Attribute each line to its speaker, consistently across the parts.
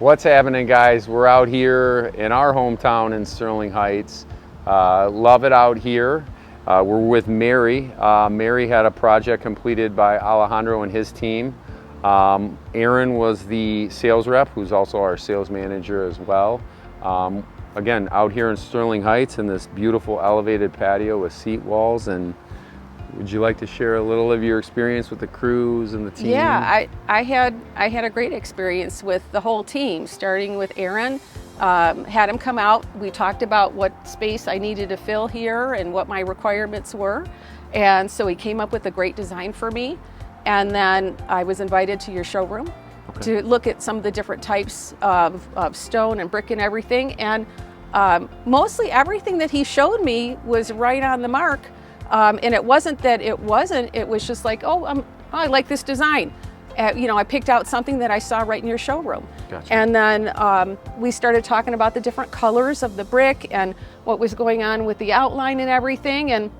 Speaker 1: What's happening, guys? We're out here in our hometown in Sterling Heights. Love it out here. We're with Mary. Mary had a project completed by Alejandro and his team. Aaron was the sales rep, who's also our sales manager as well. Again, out here in Sterling Heights in this beautiful elevated patio with seat walls. And would you like to share a little of your experience with the crews and the team?
Speaker 2: Yeah, I had a great experience with the whole team, starting with Aaron. Had him come out. We talked about what space I needed to fill here and what my requirements were. And so he came up with a great design for me. And then I was invited to your showroom to look at some of the different types of stone and brick and everything. And mostly everything that he showed me was right on the mark. And it wasn't that it wasn't, it was just like, I like this design. I picked out something that I saw right in your showroom.
Speaker 1: Gotcha.
Speaker 2: And then we started talking about the different colors of the brick and what was going on with the outline and everything. And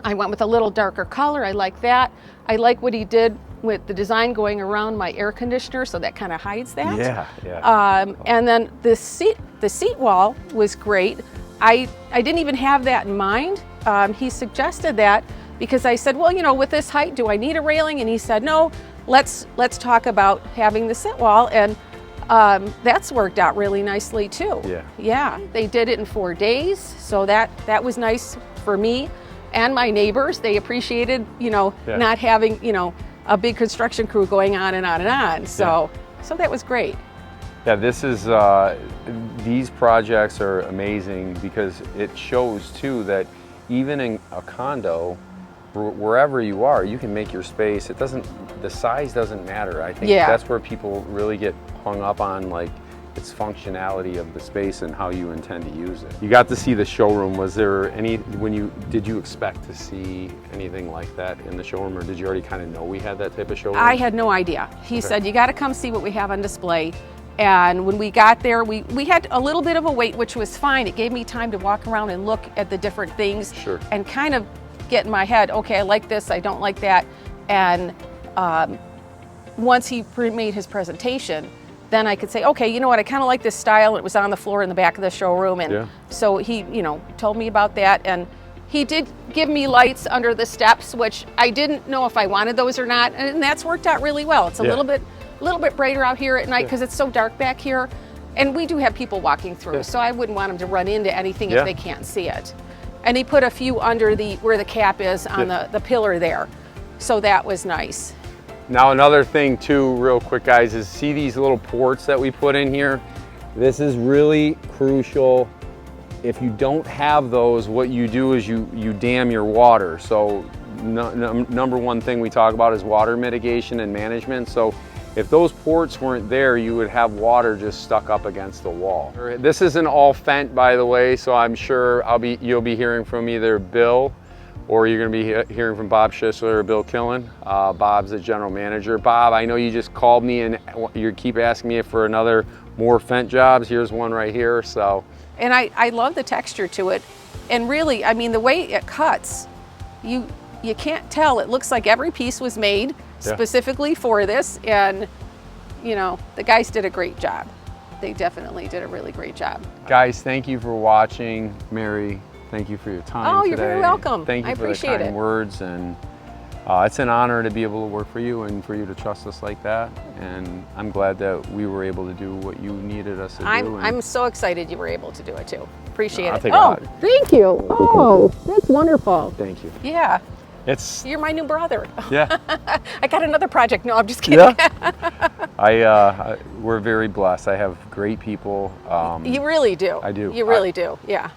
Speaker 2: I went with a little darker color. I like that. I like what he did with the design going around my air conditioner, so that kind of hides that.
Speaker 1: Yeah.
Speaker 2: And then the seat wall was great. I didn't even have that in mind. He suggested that because I said, well, with this height, do I need a railing? And he said, no, let's talk about having the sit wall. And that's worked out really nicely too. Yeah, they did it in 4 days. So that was nice for me and my neighbors. They appreciated, not having, a big construction crew going on and on and on. So that was great.
Speaker 1: Yeah, these projects are amazing because it shows too that even in a condo, wherever you are, you can make your space. The size doesn't matter. I think that's where people really get hung up on, like, its functionality of the space and how you intend to use it. You got to see the showroom. Was there did you expect to see anything like that in the showroom, or did you already kind of know we had that type of showroom?
Speaker 2: I had no idea. He said, you got to come see what we have on display. And when we got there, we had a little bit of a wait, which was fine. It gave me time to walk around and look at the different things and kind of get in my head, okay, I like this, I don't like that. And once he made his presentation, then I could say, okay, you know what, I kind of like this style. It was on the floor in the back of the showroom. And so he, told me about that. And he did give me lights under the steps, which I didn't know if I wanted those or not. And that's worked out really well. It's a little bit brighter out here at night because it's so dark back here. And we do have people walking through, so I wouldn't want them to run into anything if they can't see it. And he put a few under where the cap is on the pillar there. So that was nice.
Speaker 1: Now another thing too, real quick, guys, is see these little ports that we put in here? This is really crucial. If you don't have those, what you do is you dam your water. So number one thing we talk about is water mitigation and management. So if those ports weren't there, you would have water just stuck up against the wall. This isn't all Fendt, by the way, so I'm sure you'll be hearing from either Bill or you're gonna be hearing from Bob Schisler or Bill Killen. Bob's the general manager. Bob, I know you just called me and you keep asking me for more Fendt jobs. Here's one right here, so.
Speaker 2: And I love the texture to it. And really, I mean, the way it cuts, you can't tell. It looks like every piece was made specifically for this. And, the guys did a great job. They definitely did a really great job.
Speaker 1: Guys, thank you for watching. Mary, thank you for your time today.
Speaker 2: You're very welcome.
Speaker 1: Thank you for the kind words. And it's an honor to be able to work for you and for you to trust us like that. And I'm glad that we were able to do what you needed us to do.
Speaker 2: I'm so excited you were able to do it too. Appreciate it.
Speaker 1: Thank
Speaker 2: you. Oh, that's wonderful.
Speaker 1: Thank you.
Speaker 2: Yeah.
Speaker 1: You're
Speaker 2: my new brother.
Speaker 1: Yeah.
Speaker 2: I got another project. No, I'm just kidding.
Speaker 1: Yeah. We're very blessed. I have great people.
Speaker 2: You really do.
Speaker 1: I do.
Speaker 2: You really do. Yeah.